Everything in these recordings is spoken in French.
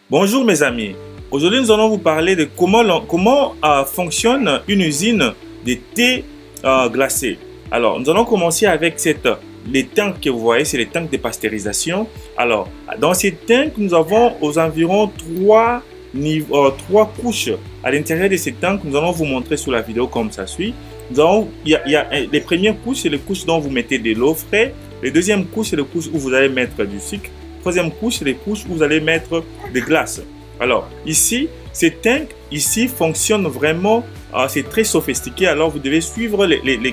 Bonjour mes amis, aujourd'hui nous allons vous parler de comment fonctionne une usine de thé glacé. Alors nous allons commencer avec les tanks que vous voyez, c'est les tanks de pasteurisation. Alors dans ces tanks nous avons aux environs trois couches. À l'intérieur de ces tanks nous allons vous montrer sur la vidéo comme ça suit. Les premières couches, c'est les couches dont vous mettez de l'eau fraîche. Les deuxièmes couches, c'est les couches où vous allez mettre du sucre. Troisième couche, c'est les couches où vous allez mettre des glaces. Alors ici, ces tanks ici fonctionnent vraiment, c'est très sophistiqué. Alors vous devez suivre les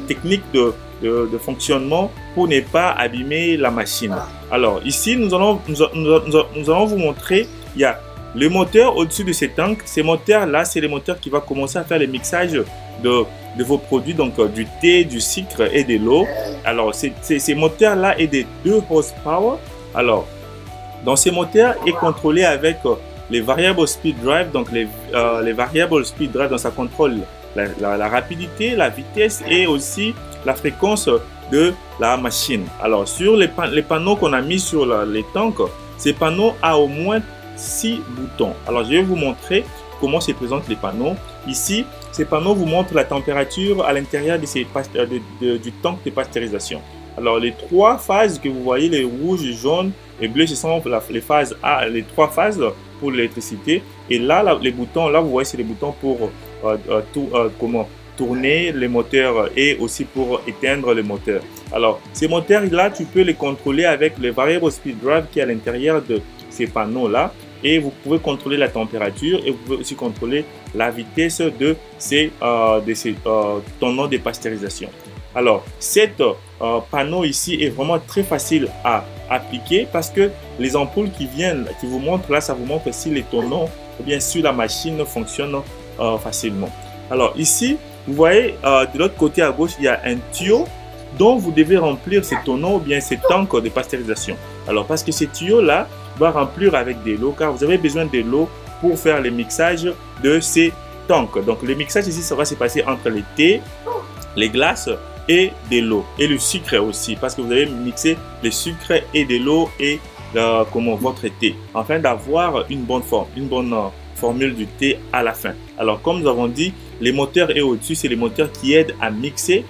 techniques de fonctionnement pour ne pas abîmer la machine. Alors ici, nous allons vous montrer, il y a le moteur au-dessus de ces tanks. Ces moteurs-là, c'est les moteurs qui vont commencer à faire le mixage de vos produits, donc du thé, du sucre et de l'eau. Alors, ces moteurs-là est de 2 horsepower. Alors, dans ces moteurs est contrôlé avec les variable speed drive. Donc, les variable speed drive, donc ça contrôle la rapidité, la vitesse et aussi la fréquence de la machine. Alors, sur les panneaux qu'on a mis sur les tanks, ces panneaux ont au moins 6 boutons. Alors, je vais vous montrer comment se présentent les panneaux. Ici, ces panneaux vous montrent la température à l'intérieur du tank de pasteurisation. Alors, les 3 phases que vous voyez, les rouges, jaunes et bleus, ce sont les phases A, les 3 phases pour l'électricité. Et là, les boutons, là, vous voyez, c'est les boutons pour tourner les moteurs et aussi pour éteindre les moteurs. Alors, ces moteurs-là, tu peux les contrôler avec le variable speed drive qui est à l'intérieur de ces panneaux-là. Et vous pouvez contrôler la température et vous pouvez aussi contrôler la vitesse de ces tonneaux de pasteurisation. Alors, cet panneau ici est vraiment très facile à appliquer parce que les ampoules qui vous montrent là, ça vous montre si les tonneaux ou bien si la machine fonctionne facilement. Alors ici, vous voyez de l'autre côté à gauche, il y a un tuyau dont vous devez remplir ces tonneaux ou bien ces tanks de pasteurisation. Alors, parce que ces tuyaux-là va remplir avec de l'eau car vous avez besoin de l'eau pour faire le mixage de ces tanks. Donc, le mixage ici sera se passer entre les thés, les glaces et de l'eau et le sucre aussi parce que vous allez mixer le sucre et de l'eau et votre thé afin d'avoir une bonne formule du thé à la fin. Alors, comme nous avons dit, les moteurs et au-dessus, c'est les moteurs qui aident à mixer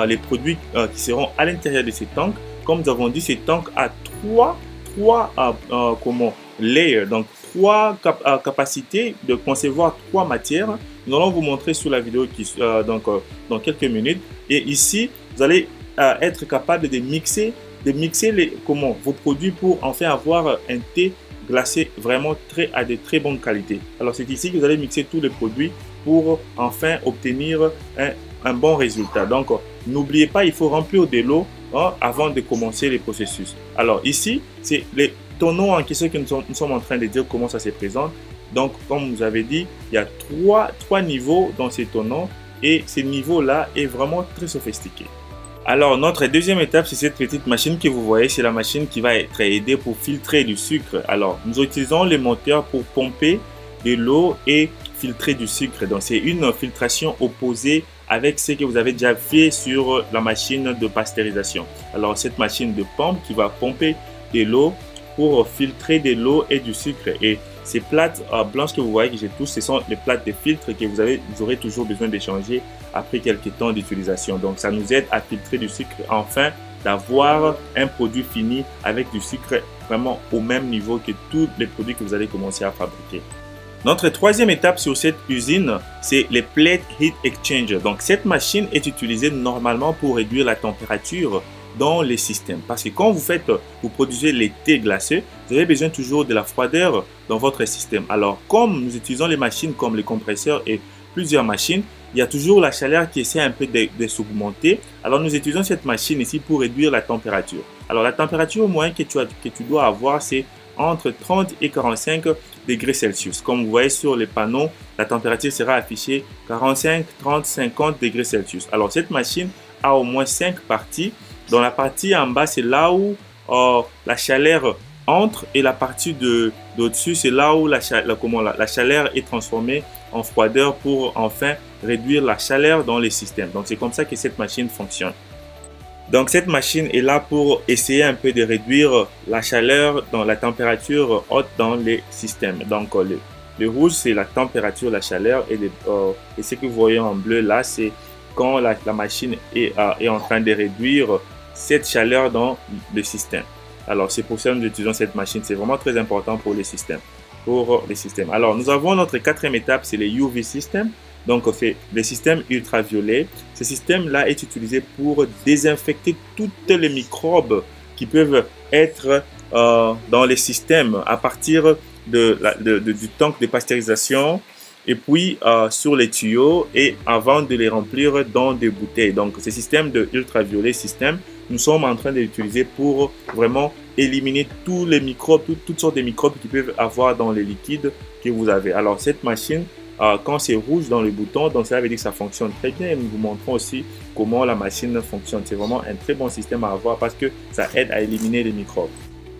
les produits qui seront à l'intérieur de ces tanks. Comme nous avons dit, ces tanks à trois layers, donc 3 capacités de concevoir 3 matières. Nous allons vous montrer sur la vidéo dans quelques minutes. Et ici, vous allez être capable de mixer vos produits pour enfin avoir un thé glacé vraiment à de très bonne qualité. Alors c'est ici que vous allez mixer tous les produits pour enfin obtenir un bon résultat. Donc n'oubliez pas, il faut remplir de l'eau avant de commencer le processus. Alors ici, c'est les tonneaux en question que nous sommes en train de dire comment ça se présente. Donc comme vous avez dit, il y a trois niveaux dans ces tonneaux et ces niveaux-là est vraiment très sophistiqué. Alors notre deuxième étape, c'est cette petite machine que vous voyez, c'est la machine qui va être aidée pour filtrer du sucre. Alors nous utilisons les moteurs pour pomper de l'eau et filtrer du sucre. Donc c'est une filtration opposée avec ce que vous avez déjà fait sur la machine de pasteurisation. Alors cette machine de pompe qui va pomper de l'eau pour filtrer de l'eau et du sucre. Et ces plates blanches que vous voyez que j'ai tous, ce sont les plates de filtre que vous aurez toujours besoin de changer après quelques temps d'utilisation. Donc ça nous aide à filtrer du sucre afin d'avoir un produit fini avec du sucre vraiment au même niveau que tous les produits que vous allez commencer à fabriquer. Notre troisième étape sur cette usine, c'est les plate heat exchanger. Donc cette machine est utilisée normalement pour réduire la température dans les systèmes. Parce que quand vous produisez les thés glacés, vous avez besoin toujours de la froideur dans votre système. Alors comme nous utilisons les machines comme les compresseurs et plusieurs machines, il y a toujours la chaleur qui essaie un peu de s'augmenter. Alors nous utilisons cette machine ici pour réduire la température. Alors la température moyenne que tu dois avoir, c'est entre 30 et 45 degrés Celsius. Comme vous voyez sur les panneaux, la température sera affichée 45, 30, 50 degrés Celsius. Alors cette machine a au moins 5 parties. Dans la partie en bas, c'est là où la chaleur entre et la partie d'au-dessus, c'est là où la chaleur est transformée en froideur pour enfin réduire la chaleur dans les systèmes. Donc c'est comme ça que cette machine fonctionne. Donc cette machine est là pour essayer un peu de réduire la chaleur dans la température haute dans les systèmes. Donc le rouge c'est la température, la chaleur et ce que vous voyez en bleu là c'est quand la machine est en train de réduire cette chaleur dans le système. Alors c'est pour ça que nous utilisons cette machine, c'est vraiment très important pour les systèmes. Alors nous avons notre quatrième étape, c'est les UV system. Donc, c'est le système ultraviolet. Ce système-là est utilisé pour désinfecter toutes les microbes qui peuvent être dans les systèmes à partir du tank de pasteurisation et puis sur les tuyaux et avant de les remplir dans des bouteilles. Donc, ce système de ultraviolet système, nous sommes en train de l'utiliser pour vraiment éliminer tous les microbes, toutes sortes de microbes qui peuvent avoir dans les liquides que vous avez. Alors, cette machine, quand c'est rouge dans le bouton, donc ça veut dire que ça fonctionne très bien et nous vous montrons aussi comment la machine fonctionne. C'est vraiment un très bon système à avoir parce que ça aide à éliminer les microbes.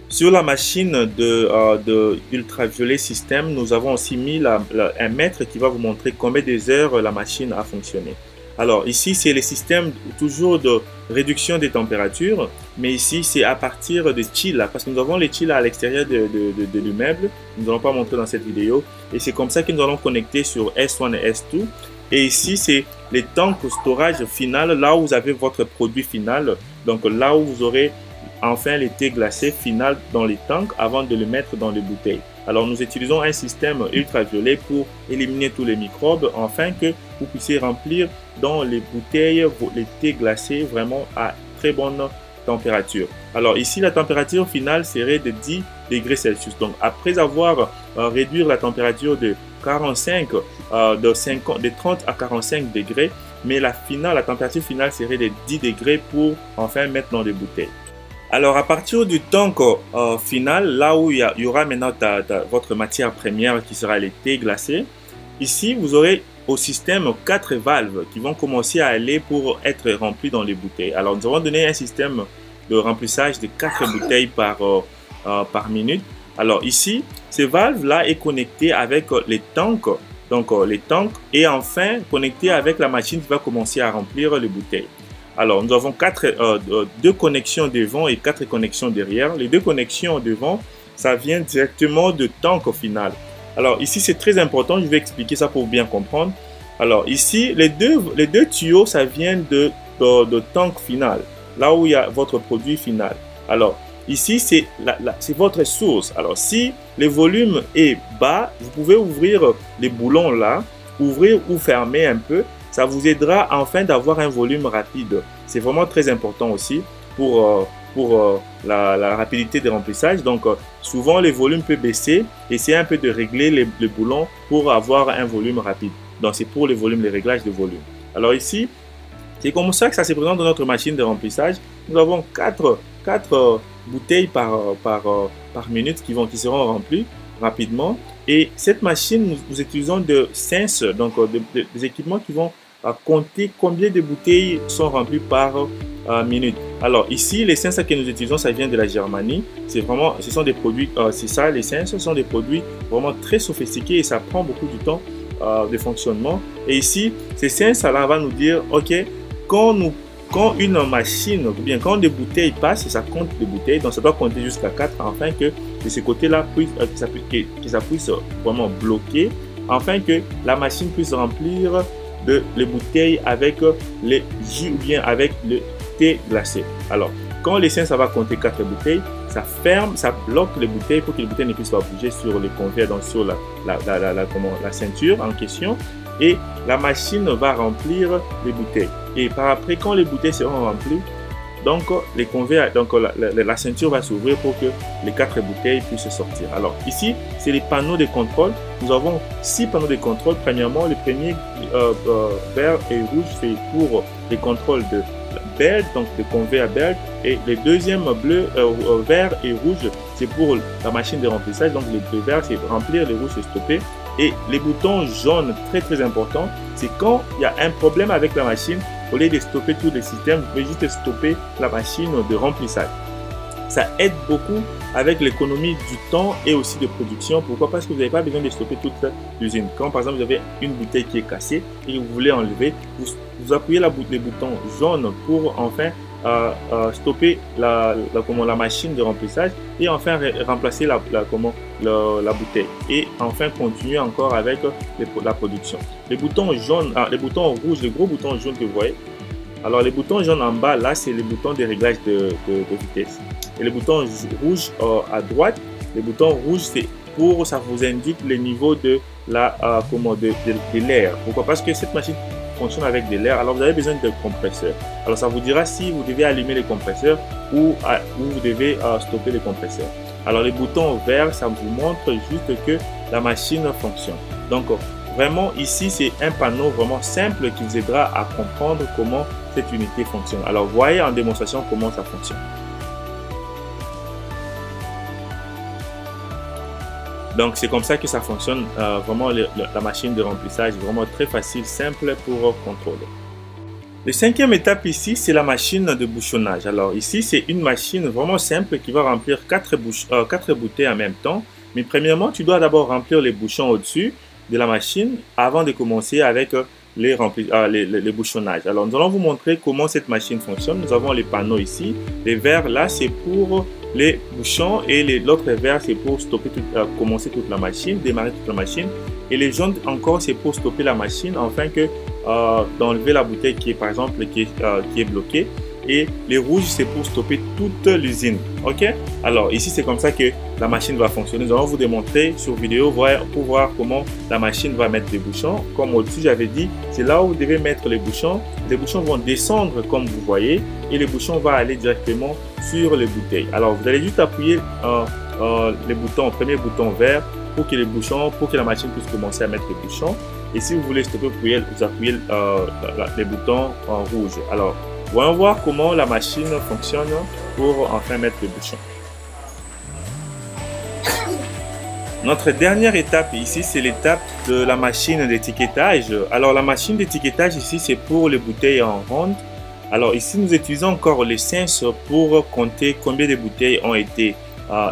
Sur la machine de ultraviolet système, nous avons aussi mis un mètre qui va vous montrer combien de heures la machine a fonctionné. Alors ici, c'est le système toujours de réduction des températures, mais ici, c'est à partir de chill, parce que nous avons les chill à l'extérieur de l'immeuble. Nous n'allons pas montrer dans cette vidéo. Et c'est comme ça que nous allons connecter sur S1 et S2. Et ici, c'est les tanks storage final, là où vous avez votre produit final. Donc là où vous aurez enfin le thé glacé final dans les tanks avant de le mettre dans les bouteilles. Alors nous utilisons un système ultraviolet pour éliminer tous les microbes afin que vous puissiez remplir dans les bouteilles les thés glacés vraiment à très bonne température. Alors ici la température finale serait de 10 degrés Celsius. Donc après avoir réduit la température de 45, de 30 à 45 degrés, mais la température finale serait de 10 degrés pour enfin mettre dans les bouteilles. Alors, à partir du tank final, là où il y aura maintenant votre matière première qui sera le thé glacé, ici, vous aurez au système 4 valves qui vont commencer à aller pour être remplies dans les bouteilles. Alors, nous avons donné un système de remplissage de 4 bouteilles par minute. Alors, ici, ces valves-là sont connectées avec les tanks. Donc, les tanks et enfin connectés avec la machine qui va commencer à remplir les bouteilles. Alors, nous avons 2 connexions devant et 4 connexions derrière. Les 2 connexions devant, ça vient directement de tank au final. Alors, ici, c'est très important. Je vais expliquer ça pour bien comprendre. Alors, ici, les deux tuyaux, ça vient de tank final, là où il y a votre produit final. Alors, ici, c'est votre source. Alors, si le volume est bas, vous pouvez ouvrir les boulons là, ouvrir ou fermer un peu. Ça vous aidera enfin d'avoir un volume rapide. C'est vraiment très important aussi pour la rapidité de remplissage. Donc, souvent, le volume peut baisser. Essayez un peu de régler les boulons pour avoir un volume rapide. Donc, c'est pour le volume, les réglages de volume. Alors ici, c'est comme ça que ça se présente dans notre machine de remplissage. Nous avons 4 bouteilles par minute qui seront remplies rapidement. Et cette machine, nous utilisons des sens, donc des équipements qui vont compter combien de bouteilles sont remplies par minute. Alors ici, les sens que nous utilisons, ça vient de la Germanie. Ce sont des produits, c'est ça, les sens, ce sont des produits vraiment très sophistiqués et ça prend beaucoup de temps de fonctionnement. Et ici, ces sens là va nous dire, ok, quand une machine, ou bien quand des bouteilles passent, ça compte des bouteilles, donc ça doit compter jusqu'à 4 afin que de ce côté-là, que ça puisse vraiment bloquer, afin que la machine puisse remplir les bouteilles avec les jus ou bien avec le thé glacé. Alors, quand l'essence ça va compter 4 bouteilles, ça ferme, ça bloque les bouteilles pour que les bouteilles ne puissent pas bouger sur les conveyeurs, donc sur la ceinture en question. Et la machine va remplir les bouteilles. Et par après, quand les bouteilles seront remplies, donc les conveyeurs, donc la ceinture va s'ouvrir pour que les 4 bouteilles puissent sortir. Alors ici, c'est les panneaux de contrôle. Nous avons 6 panneaux de contrôle. Premièrement, le premier vert et rouge, c'est pour les contrôles de belt, donc de conveyor belt. Et le deuxième bleu, vert et rouge, c'est pour la machine de remplissage. Donc le vert, c'est remplir, le rouge, c'est stopper. Et les boutons jaunes, très important, c'est quand il y a un problème avec la machine, au lieu de stopper tous les systèmes, vous pouvez juste stopper la machine de remplissage. Ça aide beaucoup avec l'économie du temps et aussi de production. Pourquoi? Parce que vous n'avez pas besoin de stopper toute l'usine. Quand par exemple vous avez une bouteille qui est cassée et vous voulez enlever, vous appuyez les boutons jaunes pour enfin stopper la machine de remplissage et enfin remplacer la bouteille et enfin continuer encore avec la production. Les boutons jaunes, les boutons rouges, les gros boutons jaunes que vous voyez. Alors les boutons jaunes en bas, là c'est les boutons de réglage de vitesse. Et les boutons rouges à droite, les boutons rouges c'est pour, ça vous indique le niveau de l'air. Pourquoi? Parce que cette machine fonctionne avec de l'air, alors vous avez besoin de compresseurs. Alors ça vous dira si vous devez allumer les compresseurs ou vous devez stopper les compresseurs. Alors les boutons verts, ça vous montre juste que la machine fonctionne. Donc vraiment ici c'est un panneau vraiment simple qui vous aidera à comprendre comment cette unité fonctionne. Alors voyez en démonstration comment ça fonctionne. Donc c'est comme ça que ça fonctionne, vraiment la machine de remplissage, vraiment très facile, simple pour contrôler. La cinquième étape ici, c'est la machine de bouchonnage. Alors ici, c'est une machine vraiment simple qui va remplir 4 bouteilles en même temps. Mais premièrement, tu dois d'abord remplir les bouchons au-dessus de la machine avant de commencer avec les bouchonnages. Alors nous allons vous montrer comment cette machine fonctionne. Nous avons les panneaux ici. Les verts là, c'est pour les bouchons et l'autre vert, c'est pour stopper commencer toute la machine, démarrer toute la machine. Et les jaunes encore, c'est pour stopper la machine afin que d'enlever la bouteille qui est par exemple qui est bloquée. Et les rouges, c'est pour stopper toute l'usine. Ok? Alors ici, c'est comme ça que la machine va fonctionner. Nous allons vous démontrer sur vidéo pour voir comment la machine va mettre les bouchons. Comme au-dessus, j'avais dit, c'est là où vous devez mettre les bouchons. Les bouchons vont descendre comme vous voyez et les bouchons vont aller directement sur les bouteilles. Alors vous allez juste appuyer les boutons, le premier bouton vert pour que la machine puisse commencer à mettre les bouchons. Et si vous voulez stopper, vous appuyez les boutons en rouge. Alors voyons voir comment la machine fonctionne pour enfin mettre les bouchons. Notre dernière étape ici, c'est l'étape de la machine d'étiquetage. Alors la machine d'étiquetage ici, c'est pour les bouteilles en ronde. Alors ici, nous utilisons encore le sens pour compter combien de bouteilles ont été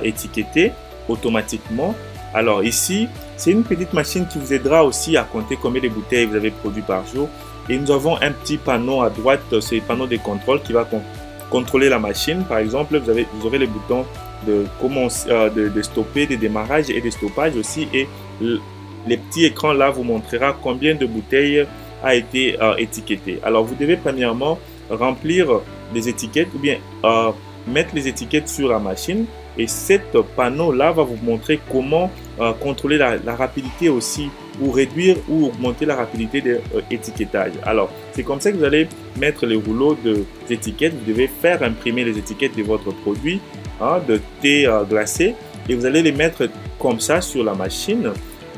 étiquetées automatiquement. Alors ici, c'est une petite machine qui vous aidera aussi à compter combien de bouteilles vous avez produit par jour. Et nous avons un petit panneau à droite, c'est le panneau de contrôle qui va contrôler la machine. Par exemple, vous aurez les boutons de stopper, de démarrage et de stoppage aussi. Et les petits écrans là vous montrera combien de bouteilles a été étiqueté. Alors vous devez premièrement remplir les étiquettes ou bien mettre les étiquettes sur la machine. Et cet panneau là va vous montrer comment contrôler la rapidité aussi, ou réduire ou augmenter la rapidité de l'étiquetage. Alors c'est comme ça que vous allez mettre les rouleaux d'étiquettes. Vous devez faire imprimer les étiquettes de votre produit de thé glacé et vous allez les mettre comme ça sur la machine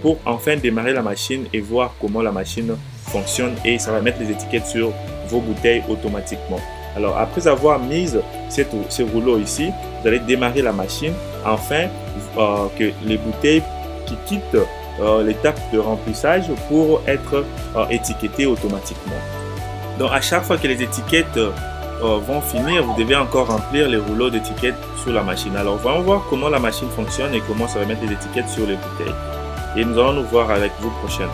pour enfin démarrer la machine et voir comment la machine fonctionne, et ça va mettre les étiquettes sur vos bouteilles automatiquement. Alors après avoir mis ces rouleaux ici, vous allez démarrer la machine afin que les bouteilles qui quittent l'étape de remplissage pour être étiquetées automatiquement. Donc à chaque fois que les étiquettes vont finir, vous devez encore remplir les rouleaux d'étiquettes sur la machine. Alors voyons voir comment la machine fonctionne et comment ça va mettre les étiquettes sur les bouteilles. Et nous allons nous voir avec vous prochainement.